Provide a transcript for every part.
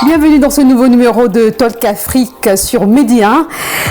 Bienvenue dans ce nouveau numéro de Talk Afrique sur Média.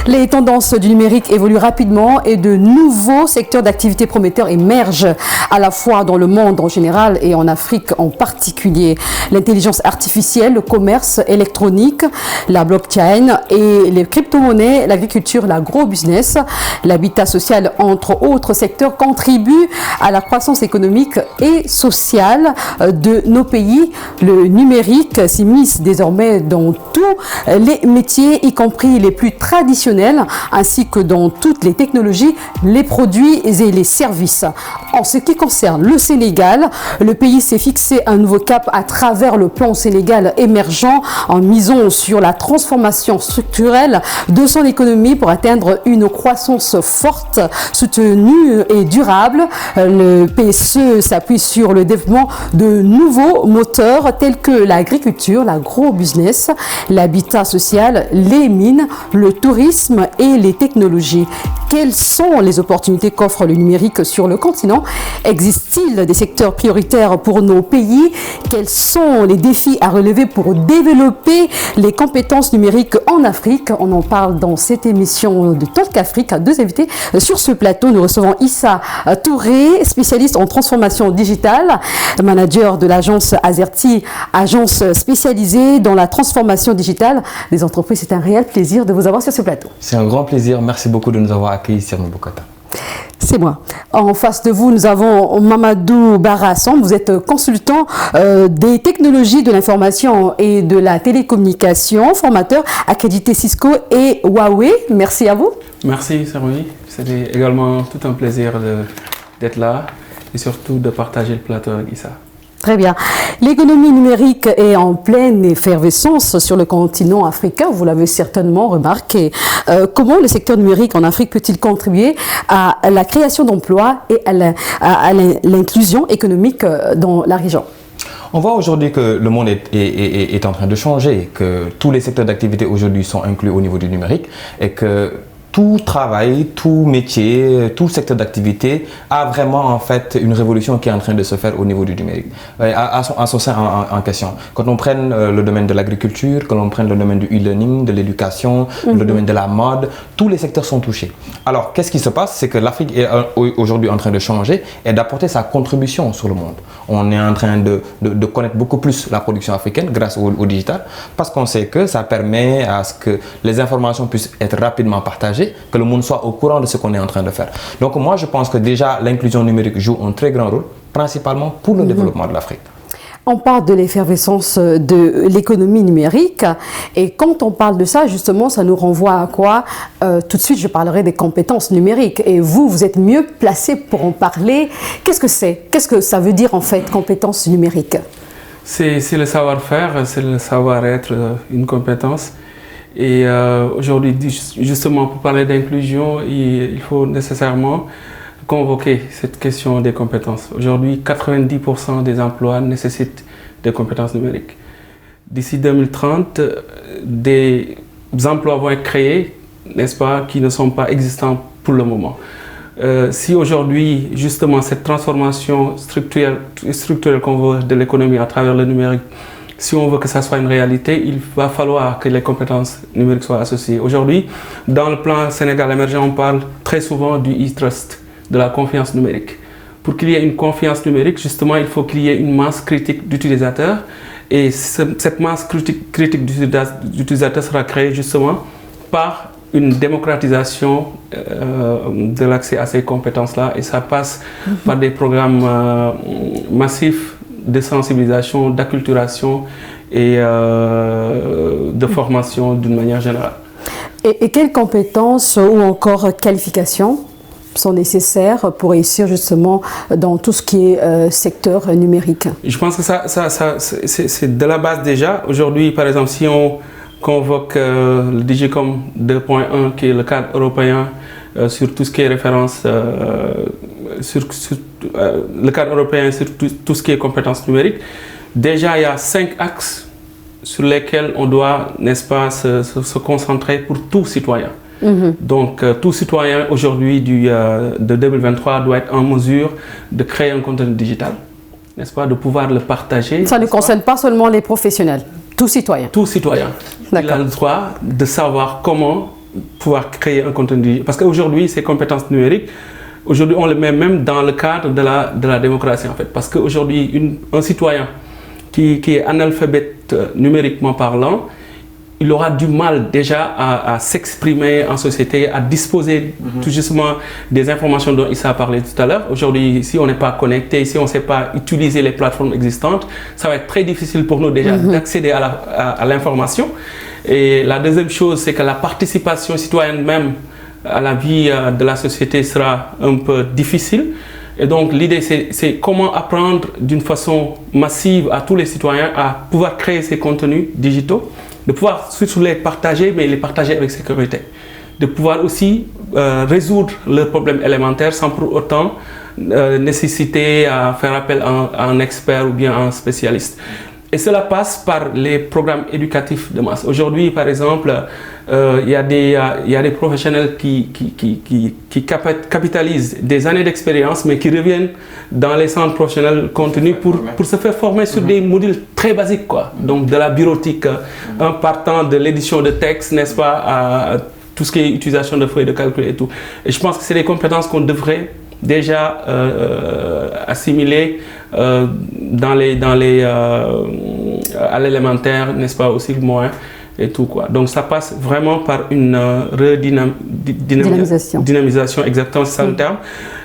Les tendances du numérique évoluent rapidement et de nouveaux secteurs d'activité prometteurs émergent à la fois dans le monde en général et en Afrique en particulier. L'intelligence artificielle, le commerce électronique, la blockchain et les crypto-monnaies, l'agriculture, l'agro-business, l'habitat social, entre autres secteurs, contribuent à la croissance économique et sociale de nos pays. Le numérique s'immisce désormais dans tous les métiers, y compris les plus traditionnels, ainsi que dans toutes les technologies, les produits et les services. En ce qui concerne le Sénégal, le pays s'est fixé un nouveau cap à travers le plan Sénégal émergent en misant sur la transformation structurelle de son économie pour atteindre une croissance forte, soutenue et durable. Le PSE s'appuie sur le développement de nouveaux moteurs tels que l'agriculture, l'agro-business, l'habitat social, les mines, le tourisme et les technologies. Quelles sont les opportunités qu'offre le numérique sur le continent? Existe-t-il des secteurs prioritaires pour nos pays? Quels sont les défis à relever pour développer les compétences numériques en Afrique? On en parle dans cette émission de Talk Afrique. Deux invités sur ce plateau. Nous recevons Issa Touré, spécialiste en transformation digitale, manager de l'agence Azerty, agence spécialisée dans la transformation digitale des entreprises. C'est un réel plaisir de vous avoir sur ce plateau. C'est un grand plaisir. Merci beaucoup de nous avoir accueillis sur Mbokata. C'est moi. En face de vous, nous avons Mamadou Barasson. Vous êtes consultant des technologies de l'information et de la télécommunication, formateur accrédité Cisco et Huawei. Merci à vous. Merci, Saroui. C'était également tout un plaisir d'être là et surtout de partager le plateau avec Issa. Très bien. L'économie numérique est en pleine effervescence sur le continent africain, vous l'avez certainement remarqué. Comment le secteur numérique en Afrique peut-il contribuer à la création d'emplois et à l'inclusion économique dans la région? On voit aujourd'hui que le monde est en train de changer, que tous les secteurs d'activité aujourd'hui sont inclus au niveau du numérique et que tout travail, tout métier, tout secteur d'activité a vraiment en fait une révolution qui est en train de se faire au niveau du numérique, à son sein en question. Quand on prenne le domaine de l'agriculture, quand on prenne le domaine du e-learning, de l'éducation, le domaine de la mode, tous les secteurs sont touchés. Alors qu'est-ce qui se passe? C'est que l'Afrique est aujourd'hui en train de changer et d'apporter sa contribution sur le monde. On est en train de connaître beaucoup plus la production africaine grâce au digital, parce qu'on sait que ça permet à ce que les informations puissent être rapidement partagées, que le monde soit au courant de ce qu'on est en train de faire. Donc moi je pense que déjà l'inclusion numérique joue un très grand rôle, principalement pour le développement de l'Afrique. On parle de l'effervescence de l'économie numérique et quand on parle de ça, justement, ça nous renvoie à quoi? Tout de suite, je parlerai des compétences numériques et vous êtes mieux placé pour en parler. Qu'est-ce que c'est? Qu'est-ce que ça veut dire en fait, compétences numériques? C'est le savoir-faire, c'est le savoir-être, une compétence. Et aujourd'hui, justement, pour parler d'inclusion, il faut nécessairement convoquer cette question des compétences. Aujourd'hui, 90% des emplois nécessitent des compétences numériques. D'ici 2030, des emplois vont être créés, n'est-ce pas, qui ne sont pas existants pour le moment. Si aujourd'hui, justement, cette transformation structurelle qu'on veut de l'économie à travers le numérique, si on veut que ça soit une réalité, il va falloir que les compétences numériques soient associées. Aujourd'hui, dans le plan Sénégal émergent, on parle très souvent du e-trust, de la confiance numérique. Pour qu'il y ait une confiance numérique, justement, il faut qu'il y ait une masse critique d'utilisateurs. Et cette masse critique d'utilisateurs sera créée justement par une démocratisation de l'accès à ces compétences-là. Et ça passe par des programmes massifs de sensibilisation, d'acculturation et de formation d'une manière générale. Et quelles compétences ou encore qualifications sont nécessaires pour réussir justement dans tout ce qui est secteur numérique? Je pense que c'est de la base déjà. Aujourd'hui, par exemple, si on convoque le Digicom 2.1, qui est le cadre européen sur tout ce qui est référence, le cadre européen sur tout ce qui est compétences numériques, déjà il y a 5 axes sur lesquels on doit, n'est-ce pas, se concentrer pour tout citoyen. Donc, tout citoyen aujourd'hui de 2023 doit être en mesure de créer un contenu digital, n'est-ce pas, de pouvoir le partager. Ça ne concerne pas seulement les professionnels. Tout citoyen. Tout citoyen. Il a le droit de savoir comment pouvoir créer un contenu. Parce qu'aujourd'hui, ces compétences numériques, aujourd'hui, on les met même dans le cadre de la démocratie, en fait. Parce qu'aujourd'hui, un citoyen qui est analphabète numériquement parlant, il aura du mal déjà à s'exprimer en société, à disposer tout justement des informations dont Issa a parlé tout à l'heure. Aujourd'hui, si on n'est pas connecté, si on ne sait pas utiliser les plateformes existantes, ça va être très difficile pour nous déjà d'accéder à l'information. Et la deuxième chose, c'est que la participation citoyenne même à la vie de la société sera un peu difficile. Et donc l'idée, c'est comment apprendre d'une façon massive à tous les citoyens à pouvoir créer ces contenus digitaux, de pouvoir surtout les partager, mais les partager avec sécurité. De pouvoir aussi résoudre leurs problèmes élémentaires sans pour autant nécessiter à faire appel à un expert ou bien à un spécialiste. Et cela passe par les programmes éducatifs de masse. Aujourd'hui, par exemple, il y a des professionnels qui capitalisent des années d'expérience, mais qui reviennent dans les centres professionnels contenus pour se faire former sur des modules très basiques, quoi. Donc de la bureautique, en partant de l'édition de textes, n'est-ce pas, à tout ce qui est utilisation de feuilles de calcul et tout. Et je pense que c'est des compétences qu'on devrait déjà assimilé à l'élémentaire, n'est-ce pas, aussi le moyen et tout, quoi. Donc ça passe vraiment par une dynamisation, exactement, c'est ça le terme.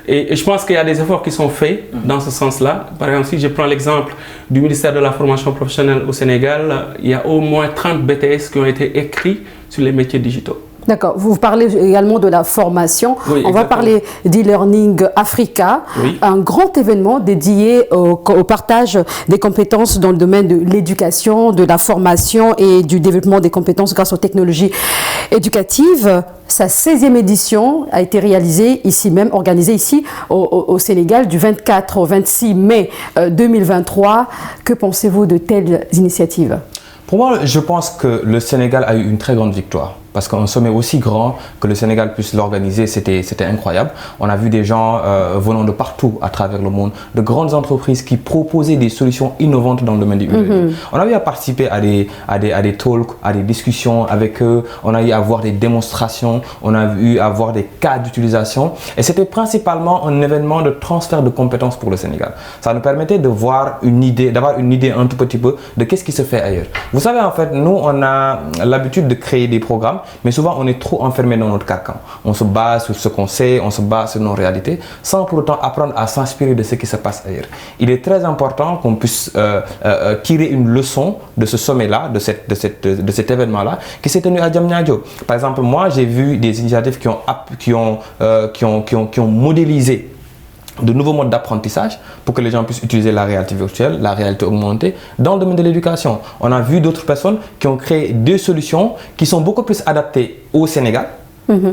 Et je pense qu'il y a des efforts qui sont faits dans ce sens-là. Par exemple, si je prends l'exemple du ministère de la formation professionnelle au Sénégal, il y a au moins 30 BTS qui ont été écrits sur les métiers digitaux. D'accord. Vous parlez également de la formation. Oui, on va parler d'e-learning Africa, un grand événement dédié au partage des compétences dans le domaine de l'éducation, de la formation et du développement des compétences grâce aux technologies éducatives. Sa 16e édition a été réalisée ici même, organisée ici au Sénégal du 24 au 26 mai 2023. Que pensez-vous de telles initiatives ? Pour moi, je pense que le Sénégal a eu une très grande victoire. Parce qu'un sommet aussi grand que le Sénégal puisse l'organiser, c'était incroyable. On a vu des gens venant de partout à travers le monde, de grandes entreprises qui proposaient des solutions innovantes dans le domaine du e-learning. On a eu à participer à des talks, à des discussions avec eux. On a eu à voir des démonstrations, on a eu à voir des cas d'utilisation. Et c'était principalement un événement de transfert de compétences pour le Sénégal. Ça nous permettait de voir d'avoir une idée un tout petit peu de qu'est-ce qui se fait ailleurs. Vous savez, en fait, nous, on a l'habitude de créer des programmes, mais souvent on est trop enfermé dans notre carcan. On se base sur ce qu'on sait, on se base sur nos réalités, sans pour autant apprendre à s'inspirer de ce qui se passe ailleurs. Il est très important qu'on puisse tirer une leçon de ce sommet-là, de cet événement-là, qui s'est tenu à Diamniadio. Par exemple, moi j'ai vu des initiatives qui ont modélisé de nouveaux modes d'apprentissage pour que les gens puissent utiliser la réalité virtuelle, la réalité augmentée dans le domaine de l'éducation. On a vu d'autres personnes qui ont créé des solutions qui sont beaucoup plus adaptées au Sénégal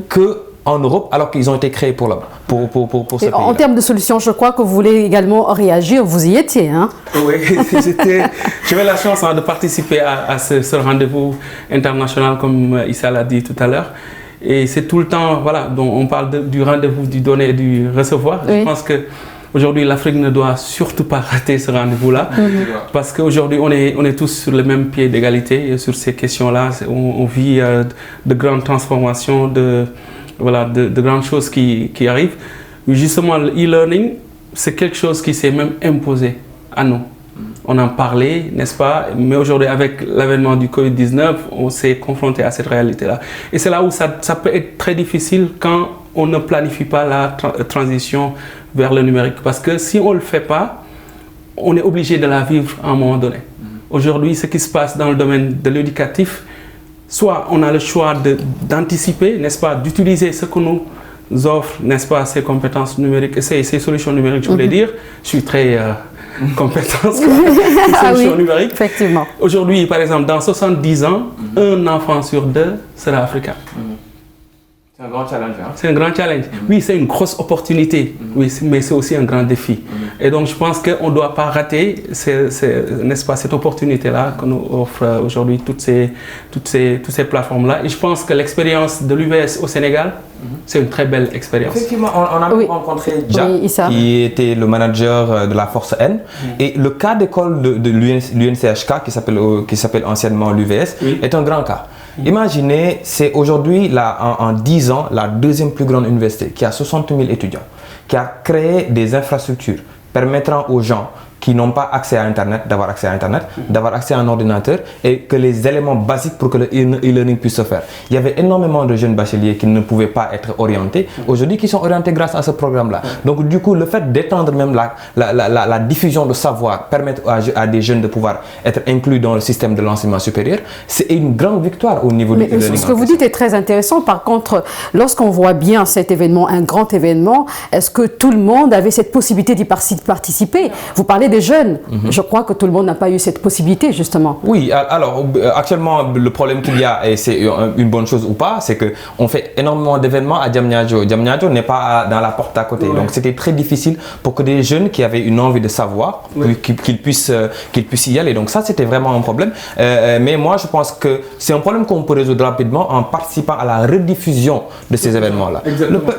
qu'en Europe, alors qu'ils ont été créés pour ce pays-là. En termes de solutions, je crois que vous voulez également réagir. Vous y étiez, hein? Oui, j'avais la chance de participer à ce rendez-vous international, comme Issa l'a dit tout à l'heure. Et c'est tout le temps, voilà, donc on parle du rendez-vous, du donner et du recevoir. Oui. Je pense qu'aujourd'hui, l'Afrique ne doit surtout pas rater ce rendez-vous-là. Parce qu'aujourd'hui, on est tous sur le même pied d'égalité sur ces questions-là. On vit de grandes transformations, de grandes choses qui arrivent. Mais justement, l'e-learning, c'est quelque chose qui s'est même imposé à nous. On en parlait, n'est-ce pas? Mais aujourd'hui, avec l'avènement du Covid-19, on s'est confronté à cette réalité-là. Et c'est là où ça peut être très difficile quand on ne planifie pas la transition vers le numérique. Parce que si on ne le fait pas, on est obligé de la vivre à un moment donné. Aujourd'hui, ce qui se passe dans le domaine de l'éducatif, soit on a le choix d'anticiper, n'est-ce pas, d'utiliser ce que nous offre, n'est-ce pas, ces compétences numériques, ces solutions numériques, je voulais dire. Je suis très... compétences, solutions numériques. Effectivement. Aujourd'hui, par exemple, dans 70 ans, un enfant sur deux sera africain. C'est un grand challenge. Hein? C'est un grand challenge. Oui, c'est une grosse opportunité, oui, mais c'est aussi un grand défi. Et donc, je pense qu'on ne doit pas rater, n'est-ce pas, cette opportunité-là que nous offre aujourd'hui toutes ces plateformes-là. Et je pense que l'expérience de l'UVS au Sénégal, c'est une très belle expérience. Effectivement, on a rencontré Jack, qui était le manager de la Force N. Et le cas d'école de l'UNCHK, qui s'appelle anciennement l'UVS, est un grand cas. Imaginez, c'est aujourd'hui, en 10 ans, la deuxième plus grande université qui a 60 000 étudiants, qui a créé des infrastructures permettant aux gens qui n'ont pas accès à Internet, d'avoir accès à Internet, d'avoir accès à un ordinateur et que les éléments basiques pour que le e-learning puisse se faire. Il y avait énormément de jeunes bacheliers qui ne pouvaient pas être orientés, aujourd'hui qui sont orientés grâce à ce programme-là. Donc du coup, le fait d'étendre même la diffusion de savoir, permettre à des jeunes de pouvoir être inclus dans le système de l'enseignement supérieur, c'est une grande victoire au niveau du e-learning. Ce que vous dites est très intéressant. Par contre, lorsqu'on voit bien cet événement, un grand événement, est-ce que tout le monde avait cette possibilité d'y participer? Vous parlez des jeunes. Je crois que tout le monde n'a pas eu cette possibilité, justement. Oui, alors actuellement, le problème qu'il y a, et c'est une bonne chose ou pas, c'est qu'on fait énormément d'événements à Diamniadio. Diamniadio n'est pas dans la porte à côté. Donc c'était très difficile pour que des jeunes qui avaient une envie de savoir, qu'ils puissent y aller. Donc ça, c'était vraiment un problème. Mais moi, je pense que c'est un problème qu'on peut résoudre rapidement en participant à la rediffusion de ces événements-là.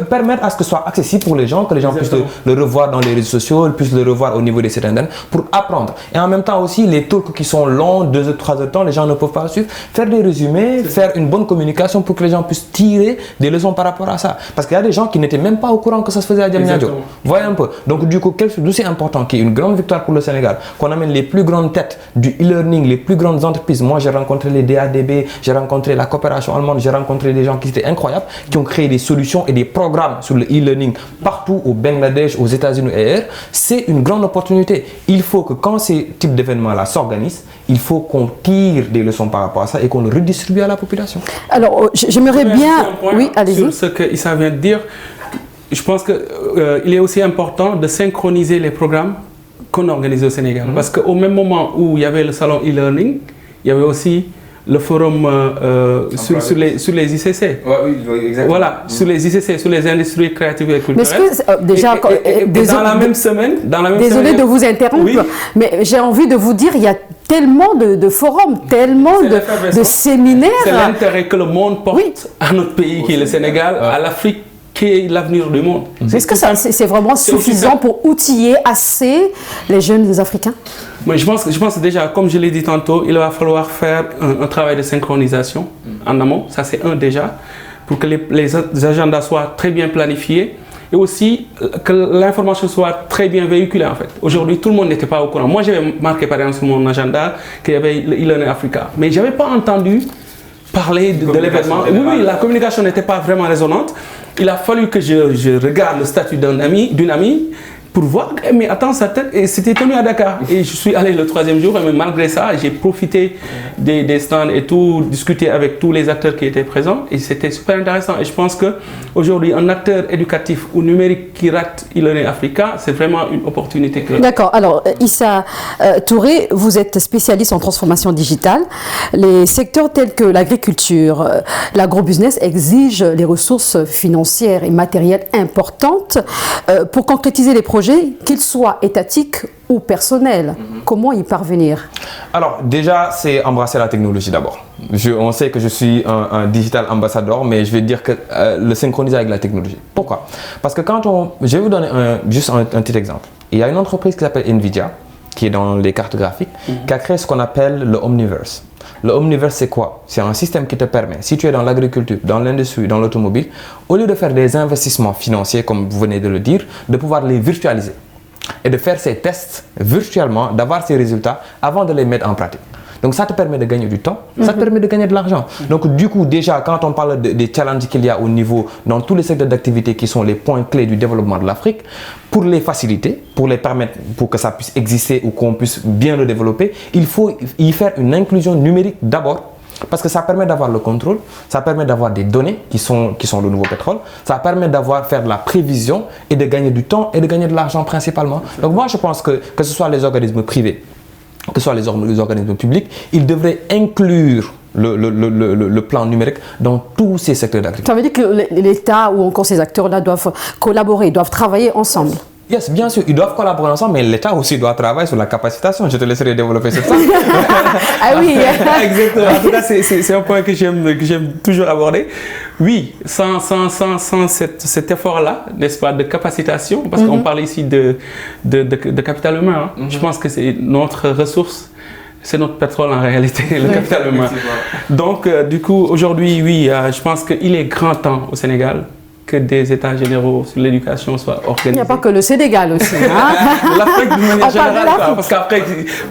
Permettre à ce que ce soit accessible pour les gens, que les gens puissent le revoir dans les réseaux sociaux, puissent le revoir au niveau des sites internet, pour apprendre. Et en même temps aussi, les talks qui sont longs, 2 ou 3 heures de temps, les gens ne peuvent pas suivre. Faire des résumés, faire une bonne communication pour que les gens puissent tirer des leçons par rapport à ça. Parce qu'il y a des gens qui n'étaient même pas au courant que ça se faisait à Diamniadio. Voyez un peu. Donc du coup, d'où c'est important qu'il y ait une grande victoire pour le Sénégal, qu'on amène les plus grandes têtes du e-learning, les plus grandes entreprises. Moi, j'ai rencontré les DADB, j'ai rencontré la coopération allemande, j'ai rencontré des gens qui étaient incroyables, qui ont créé des solutions et des programmes sur le e-learning partout au Bangladesh, aux États-Unis et ailleurs. C'est une grande opportunité. Il faut que quand ces types d'événements-là s'organisent, il faut qu'on tire des leçons par rapport à ça et qu'on le redistribue à la population. Alors, j'aimerais bien... Oui, allez-y. Sur ce que Issa vient de dire, je pense qu'il est aussi important de synchroniser les programmes qu'on organise au Sénégal. Parce qu'au même moment où il y avait le salon e-learning, il y avait aussi le forum sur les ICC. Oui, exactement. Voilà, sur les ICC, sur les industries créatives et culturelles. Mais est-ce que, déjà, dans la même semaine... Désolée de vous interrompre, mais j'ai envie de vous dire, il y a tellement de forums, tellement de séminaires. C'est l'intérêt que le monde porte à notre pays, qui est le Sénégal, à l'Afrique, qui est l'avenir du monde. Est-ce que c'est vraiment suffisant pour outiller assez les jeunes Africains? Mais je pense déjà, comme je l'ai dit tantôt, il va falloir faire un travail de synchronisation en amont. Ça, c'est un déjà, pour que les agendas soient très bien planifiés et aussi que l'information soit très bien véhiculée, en fait. Aujourd'hui, tout le monde n'était pas au courant. Moi, j'avais marqué, par exemple, sur mon agenda qu'il y avait le e-learning Africa, mais je n'avais pas entendu parler de l'événement. Oui, la communication n'était pas vraiment résonante. Il a fallu que je regarde le statut d'une amie pour voir, mais attends, sa tête, et c'était tenu à Dakar. Et je suis allé le 3e jour, mais malgré ça, j'ai profité des stands et tout, discuté avec tous les acteurs qui étaient présents, et c'était super intéressant. Et je pense qu'aujourd'hui, un acteur éducatif ou numérique qui rate e-learning Africa, c'est vraiment une opportunité. D'accord. Alors, Issa Touré, vous êtes spécialiste en transformation digitale. Les secteurs tels que l'agriculture, l'agrobusiness exigent les ressources financières et matérielles importantes pour concrétiser les projets, qu'ils soient étatiques ou personnels. Comment y parvenir? Alors déjà, c'est embrasser la technologie d'abord. On sait que je suis un digital ambassadeur, mais je vais dire que le synchroniser avec la technologie. Pourquoi? Parce que je vais vous donner juste un petit exemple. Il y a une entreprise qui s'appelle Nvidia, qui est dans les cartes graphiques, qui a créé ce qu'on appelle le Omniverse. Le Omniverse, c'est quoi? C'est un système qui te permet, si tu es dans l'agriculture, dans l'industrie, dans l'automobile, au lieu de faire des investissements financiers, comme vous venez de le dire, de pouvoir les virtualiser et de faire ces tests virtuellement, d'avoir ces résultats avant de les mettre en pratique. Donc ça te permet de gagner du temps, ça te permet de gagner de l'argent. Donc du coup, déjà, quand on parle des challenges qu'il y a au niveau, dans tous les secteurs d'activité qui sont les points clés du développement de l'Afrique, pour les faciliter, pour les permettre, pour que ça puisse exister ou qu'on puisse bien le développer, il faut y faire une inclusion numérique d'abord. Parce que ça permet d'avoir le contrôle, ça permet d'avoir des données qui sont le nouveau pétrole, ça permet faire de la prévision et de gagner du temps et de gagner de l'argent principalement. Donc moi je pense que ce soit les organismes privés, que ce soit les organismes publics, ils devraient inclure le plan numérique dans tous ces secteurs d'activité. Ça veut dire que l'État ou encore ces acteurs-là doivent collaborer, doivent travailler ensemble. Yes, bien sûr, ils doivent collaborer ensemble, mais l'État aussi doit travailler sur la capacitation. Je te laisserai développer sur ça. Ah oui. Exactement. En tout cas, c'est un point que j'aime toujours aborder. Oui, sans cet effort-là, n'est-ce pas, de capacitation, parce qu'on parle ici de capital humain. Hein. Je pense que c'est notre ressource. C'est notre pétrole en réalité, le capital humain. Donc, du coup, aujourd'hui, oui, je pense qu'il est grand temps au Sénégal que des états généraux sur l'éducation soient organisés. Il n'y a pas que le Sénégal aussi. Hein? L'Afrique d'une manière générale, parce qu'après,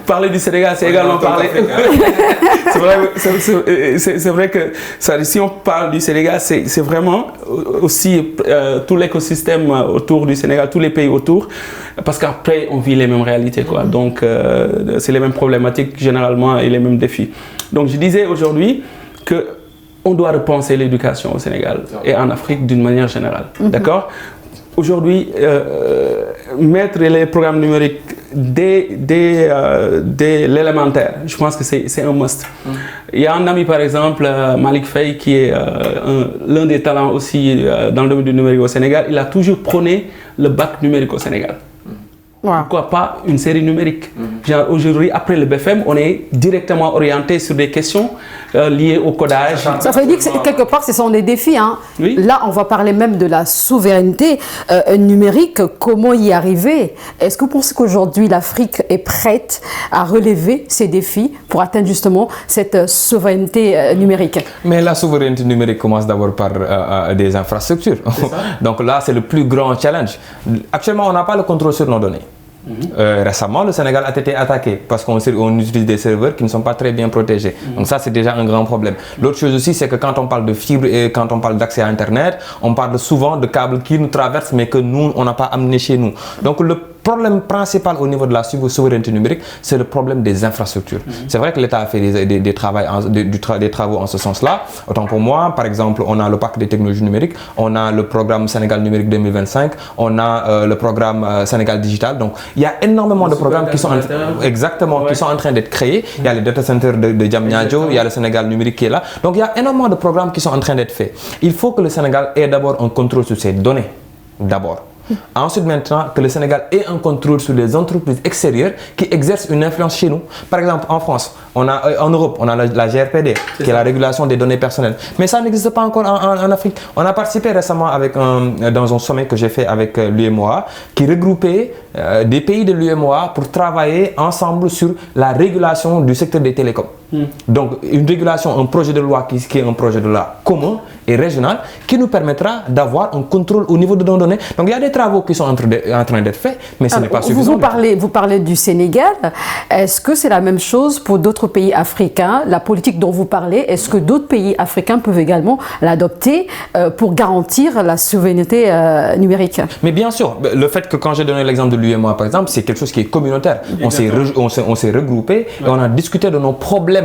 parler du Sénégal, c'est également parler. C'est vrai que si on parle du Sénégal, c'est vraiment aussi tout l'écosystème autour du Sénégal, tous les pays autour, parce qu'après, on vit les mêmes réalités, quoi. Donc, c'est les mêmes problématiques généralement et les mêmes défis. Donc, je disais aujourd'hui que on doit repenser l'éducation au Sénégal et en Afrique d'une manière générale. D'accord ? Aujourd'hui, mettre les programmes numériques dès l'élémentaire, je pense que c'est un must. Il y a un ami, par exemple, Malik Faye, qui est l'un des talents aussi dans le domaine du numérique au Sénégal. Il a toujours prôné le bac numérique au Sénégal. Wow. Pourquoi pas une série numérique? Genre aujourd'hui, après le BFM, on est directement orienté sur des questions liées au codage. Ça veut dire que quelque part, ce sont des défis. Hein. Oui. Là, on va parler même de la souveraineté numérique. Comment y arriver? Est-ce que vous pensez qu'aujourd'hui, l'Afrique est prête à relever ces défis pour atteindre justement cette souveraineté numérique? Mais la souveraineté numérique commence d'abord par des infrastructures. Donc là, c'est le plus grand challenge. Actuellement, on n'a pas le contrôle sur nos données. Récemment, le Sénégal a été attaqué parce qu'on utilise des serveurs qui ne sont pas très bien protégés. Donc ça, c'est déjà un grand problème. L'autre chose aussi, c'est que quand on parle de fibre et quand on parle d'accès à Internet, on parle souvent de câbles qui nous traversent mais que nous, on n'a pas amené chez nous. Donc le problème principal au niveau de la souveraineté numérique, c'est le problème des infrastructures. C'est vrai que l'État a fait des travaux en ce sens-là. Autant pour moi, par exemple, on a le pacte des technologies numériques, on a le programme Sénégal numérique 2025, on a le programme Sénégal digital. Donc, il y a énormément de programmes qui sont en train d'être créés. Il y a les data centers de Diamniadio, il y a le Sénégal numérique qui est là. Donc, il y a énormément de programmes qui sont en train d'être faits. Il faut que le Sénégal ait d'abord un contrôle sur ses données. D'abord. Ensuite, maintenant, que le Sénégal ait un contrôle sur les entreprises extérieures qui exercent une influence chez nous. Par exemple, en France, en Europe, on a la GRPD, qui est la régulation des données personnelles. Mais ça n'existe pas encore en Afrique. On a participé récemment dans un sommet que j'ai fait avec l'UEMOA, qui regroupait des pays de l'UEMOA pour travailler ensemble sur la régulation du secteur des télécoms. Donc, une régulation, un projet de loi qui est un projet de loi commun et régional qui nous permettra d'avoir un contrôle au niveau de nos données. Donc, il y a des travaux qui sont en train d'être faits, mais ce n'est pas suffisant. Vous parlez du Sénégal. Est-ce que c'est la même chose pour d'autres pays africains? La politique dont vous parlez, est-ce que d'autres pays africains peuvent également l'adopter pour garantir la souveraineté numérique? Mais bien sûr, le fait que quand j'ai donné l'exemple de l'UEMOA, par exemple, c'est quelque chose qui est communautaire. On s'est regroupés et on a discuté de nos problèmes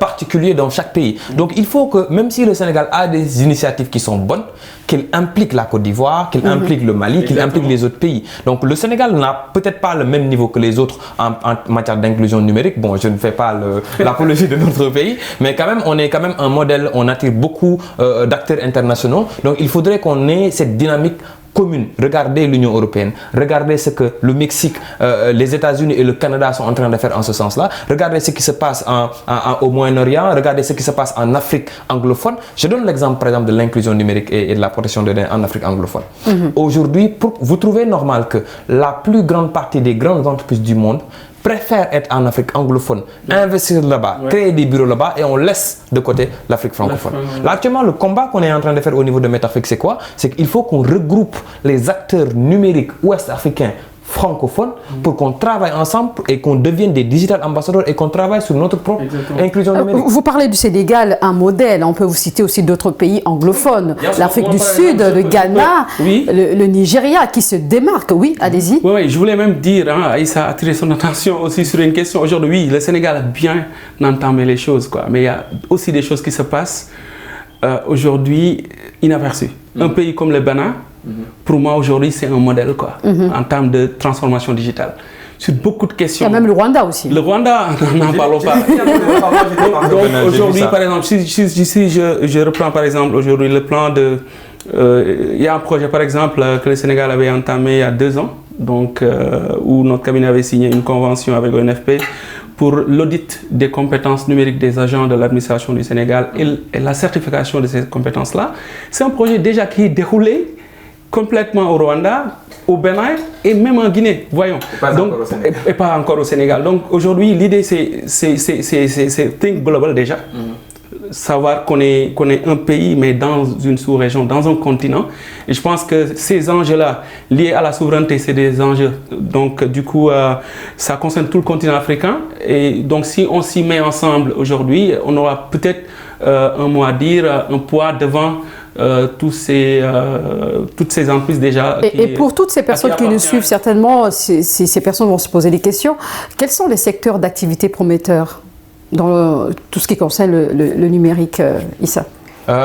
particuliers dans chaque pays. Donc il faut que, même si le Sénégal a des initiatives qui sont bonnes, qu'il implique la Côte d'Ivoire, qu'il implique le Mali, qu'il implique les autres pays. Donc le Sénégal n'a peut-être pas le même niveau que les autres en matière d'inclusion numérique. Bon, je ne fais pas l'apologie de notre pays, mais quand même, on est quand même un modèle, on attire beaucoup d'acteurs internationaux. Donc il faudrait qu'on ait cette dynamique commune. Regardez l'Union européenne, regardez ce que le Mexique, les États-Unis et le Canada sont en train de faire en ce sens-là. Regardez ce qui se passe au Moyen-Orient, regardez ce qui se passe en Afrique anglophone. Je donne l'exemple par exemple de l'inclusion numérique et de la protection des données en Afrique anglophone. Aujourd'hui, vous trouvez normal que la plus grande partie des grandes entreprises du monde préfèrent être en Afrique anglophone, investir là-bas, créer des bureaux là-bas et on laisse de côté l'Afrique francophone. Là, actuellement, le combat qu'on est en train de faire au niveau de Métafrique, c'est quoi? C'est qu'il faut qu'on regroupe les acteurs numériques ouest-africains francophones pour qu'on travaille ensemble et qu'on devienne des digital ambassadeurs et qu'on travaille sur notre propre inclusion numérique. Vous parlez du Sénégal, un modèle. On peut vous citer aussi d'autres pays anglophones. L'Afrique du Sud, le Ghana, le Nigeria qui se démarquent. Oui, allez-y. Oui, je voulais même dire, Aïssa a attiré son attention aussi sur une question. Aujourd'hui, oui, le Sénégal a bien entamé les choses, quoi. Mais il y a aussi des choses qui se passent aujourd'hui inaperçues. Un pays comme le Ghana, pour moi aujourd'hui c'est un modèle quoi, en termes de transformation digitale. sur beaucoup de questions. Il y a même le Rwanda aussi. Le Rwanda, n'en parlons pas. Donc aujourd'hui, par exemple, si je reprends par exemple aujourd'hui le plan de... il y a un projet par exemple que le Sénégal avait entamé il y a 2 ans, donc, où notre cabinet avait signé une convention avec l'ONFP pour l'audit des compétences numériques des agents de l'administration du Sénégal et la certification de ces compétences-là. C'est un projet déjà qui est déroulé complètement au Rwanda, au Bénin et même en Guinée, voyons. Et pas encore au Sénégal. Donc aujourd'hui, l'idée c'est Think Global déjà. Savoir qu'on est un pays, mais dans une sous-région, dans un continent. Et je pense que ces enjeux-là, liés à la souveraineté, c'est des enjeux. Donc, du coup, ça concerne tout le continent africain. Et donc, si on s'y met ensemble aujourd'hui, on aura peut-être un mot à dire, un poids devant toutes ces entreprises déjà. Et pour toutes ces personnes qui nous suivent, certainement, ces personnes vont se poser des questions. Quels sont les secteurs d'activité prometteurs dans tout ce qui concerne le numérique, Issa?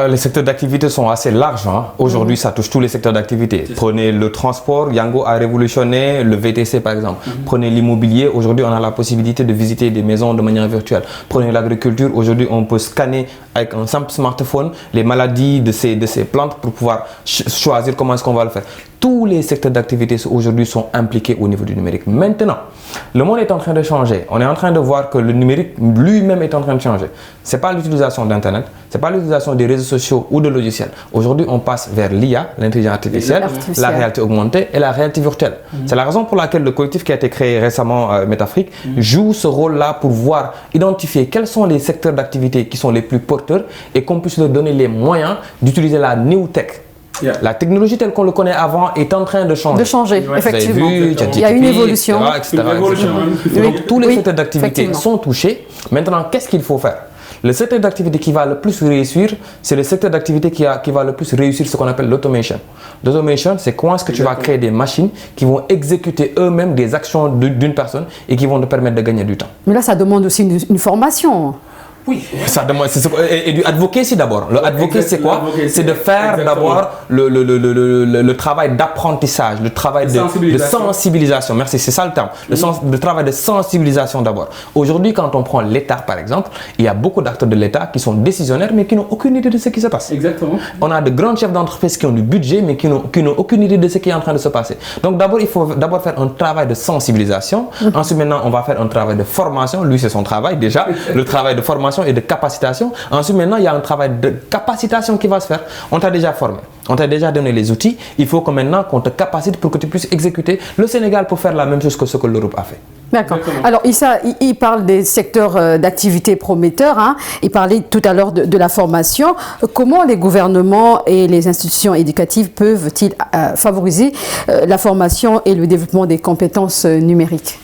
Les secteurs d'activité sont assez larges. Hein. Aujourd'hui, ça touche tous les secteurs d'activité. Prenez le transport, Yango a révolutionné le VTC par exemple. Prenez l'immobilier, aujourd'hui on a la possibilité de visiter des maisons de manière virtuelle. Prenez l'agriculture, aujourd'hui on peut scanner avec un simple smartphone les maladies de ces plantes pour pouvoir choisir comment est-ce qu'on va le faire. Tous les secteurs d'activité aujourd'hui sont impliqués au niveau du numérique. Maintenant, le monde est en train de changer. On est en train de voir que le numérique lui-même est en train de changer. Ce n'est pas l'utilisation d'Internet, ce n'est pas l'utilisation des réseaux sociaux ou de logiciels. Aujourd'hui, on passe vers l'IA, l'intelligence artificielle, la réalité augmentée et la réalité virtuelle. C'est la raison pour laquelle le collectif qui a été créé récemment, Métafrique, joue ce rôle-là pour voir, identifier quels sont les secteurs d'activité qui sont les plus porteurs et qu'on puisse leur donner les moyens d'utiliser la new tech. La technologie telle qu'on le connaît avant est en train de changer. Effectivement. Vu, il y a une évolution. Etc. Donc tous les secteurs d'activité sont touchés. Maintenant, qu'est-ce qu'il faut faire? Le secteur d'activité qui va le plus réussir, c'est le secteur d'activité qui va le plus réussir ce qu'on appelle l'automation. L'automation, c'est comment est-ce que tu vas créer des machines qui vont exécuter eux-mêmes des actions d'une personne et qui vont te permettre de gagner du temps. Mais là, ça demande aussi une formation. Oui, ça demande, et du advocacy d'abord. Le advocacy, c'est quoi? C'est de faire d'abord le travail d'apprentissage, le travail de sensibilisation. Merci, c'est ça le terme. Le travail de sensibilisation d'abord. Aujourd'hui, quand on prend l'État, par exemple, il y a beaucoup d'acteurs de l'État qui sont décisionnaires, mais qui n'ont aucune idée de ce qui se passe. Exactement. On a de grands chefs d'entreprise qui ont du budget, mais qui n'ont aucune idée de ce qui est en train de se passer. Donc d'abord, il faut d'abord faire un travail de sensibilisation. Ensuite, maintenant, on va faire un travail de formation. Lui, c'est son travail déjà. Le travail de formation et de capacitation. Ensuite, maintenant, il y a un travail de capacitation qui va se faire. On t'a déjà formé, on t'a déjà donné les outils. Il faut que maintenant qu'on te capacite pour que tu puisses exécuter. Le Sénégal peut faire la même chose que ce que l'Europe a fait. D'accord. Alors, Issa, il parle des secteurs d'activité prometteurs. Hein. Il parlait tout à l'heure de la formation. Comment les gouvernements et les institutions éducatives peuvent-ils favoriser la formation et le développement des compétences numériques?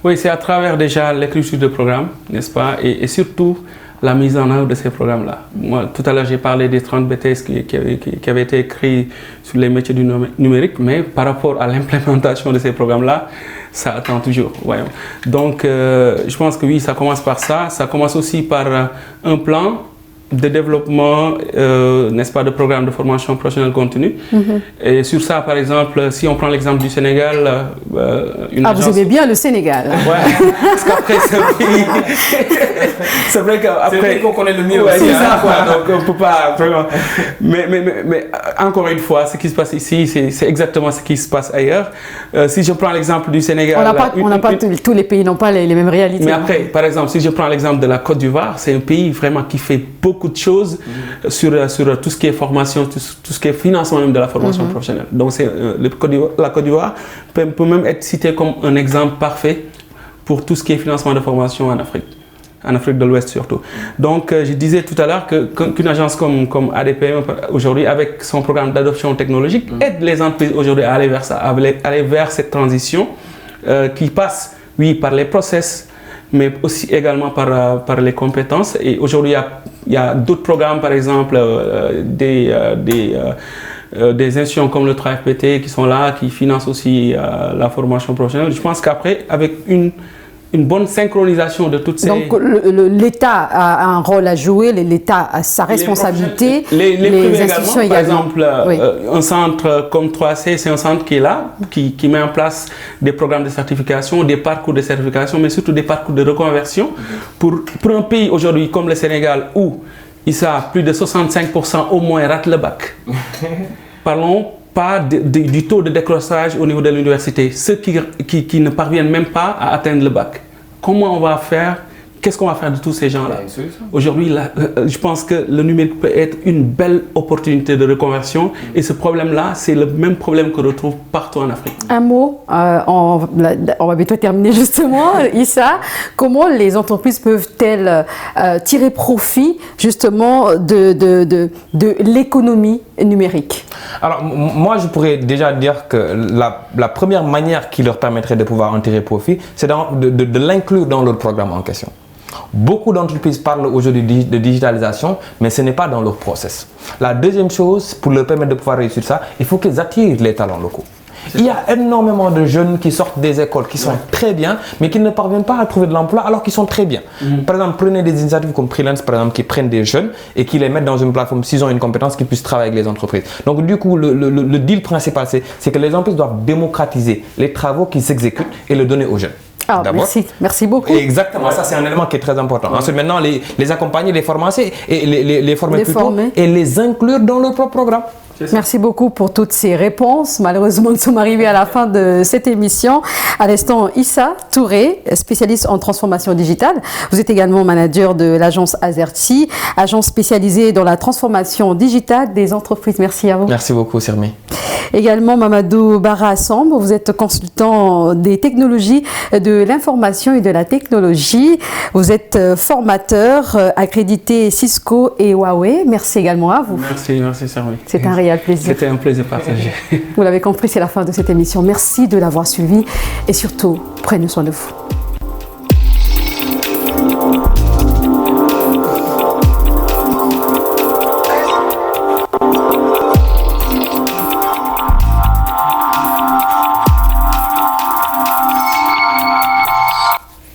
Oui, c'est à travers déjà l'écriture de programmes, n'est-ce pas, et surtout la mise en œuvre de ces programmes-là. Moi, tout à l'heure, j'ai parlé des 30 BTS qui avaient été écrits sur les métiers du numérique, mais par rapport à l'implémentation de ces programmes-là, ça attend toujours, voyons. Donc, je pense que oui, ça commence par ça. Ça commence aussi par un plan de développement, n'est-ce pas, de programmes de formation professionnelle continue. Et sur ça, par exemple, si on prend l'exemple du Sénégal, une agence... vous aimez bien le Sénégal. Ouais, parce qu'après, c'est un pays... c'est vrai qu'après... qu'on connaît le mieux. Ouais, c'est ça, quoi. Donc, on peut pas vraiment... Mais encore une fois, ce qui se passe ici, c'est exactement ce qui se passe ailleurs. Si je prends l'exemple du Sénégal... Tous les pays n'ont pas les mêmes réalités. Mais après, par exemple, si je prends l'exemple de la Côte d'Ivoire, c'est un pays vraiment qui fait beaucoup de choses sur tout ce qui est formation, tout ce qui est financement même de la formation professionnelle. Donc la Côte d'Ivoire peut même être citée comme un exemple parfait pour tout ce qui est financement de formation en Afrique de l'Ouest surtout. Donc je disais tout à l'heure qu'une agence comme ADPM aujourd'hui, avec son programme d'adoption technologique, aide les entreprises aujourd'hui à aller vers ça, à aller vers cette transition qui passe, oui, par les process, mais aussi également par les compétences. Et aujourd'hui, il y a d'autres programmes, par exemple, des institutions comme le 3FPT qui sont là, qui financent aussi la formation professionnelle. Je pense qu'après, avec une une bonne synchronisation de toutes ces... Donc l'État a un rôle à jouer, l'État a sa responsabilité, les institutions également. Par exemple, un centre comme 3C, c'est un centre qui est là, qui met en place des programmes de certification, des parcours de certification, mais surtout des parcours de reconversion. Pour un pays aujourd'hui comme le Sénégal, où plus de 65% au moins ratent le bac. Parlons pas du taux de décrochage au niveau de l'université, ceux qui ne parviennent même pas à atteindre le bac. Comment on va faire? Qu'est-ce qu'on va faire de tous ces gens-là? Aujourd'hui, je pense que le numérique peut être une belle opportunité de reconversion et ce problème-là, c'est le même problème qu'on retrouve partout en Afrique. Un mot, on va bientôt terminer justement, Issa. Comment les entreprises peuvent-elles tirer profit justement de l'économie numérique? Alors, moi, je pourrais déjà dire que la première manière qui leur permettrait de pouvoir en tirer profit, c'est de l'inclure dans leur programme en question. Beaucoup d'entreprises parlent aujourd'hui de digitalisation, mais ce n'est pas dans leur process. La deuxième chose, pour leur permettre de pouvoir réussir ça, il faut qu'ils attirent les talents locaux. Il y a énormément de jeunes qui sortent des écoles, qui sont très bien, mais qui ne parviennent pas à trouver de l'emploi alors qu'ils sont très bien. Par exemple, prenez des initiatives comme Freelance, par exemple, qui prennent des jeunes et qui les mettent dans une plateforme, s'ils ont une compétence, qu'ils puissent travailler avec les entreprises. Donc du coup, le deal principal, c'est que les entreprises doivent démocratiser les travaux qu'ils exécutent et le donner aux jeunes. Ah, merci beaucoup. Exactement, ça c'est un élément qui est très important. Ensuite, maintenant, les accompagner, les former et les former plutôt et les inclure dans leur propre programme. Merci beaucoup pour toutes ces réponses. Malheureusement, nous sommes arrivés à la fin de cette émission. À l'instant, Issa Touré, spécialiste en transformation digitale. Vous êtes également manager de l'agence Azerty, agence spécialisée dans la transformation digitale des entreprises. Merci à vous. Merci beaucoup, Sirmi. Également, Mamadou Bara Samb, vous êtes consultant des technologies de l'information et de la technologie. Vous êtes formateur accrédité Cisco et Huawei. Merci également à vous. Merci, Sirmi. C'est un réel plaisir. C'était un plaisir partagé. Vous l'avez compris, c'est la fin de cette émission. Merci de l'avoir suivi et surtout, prenez soin de vous.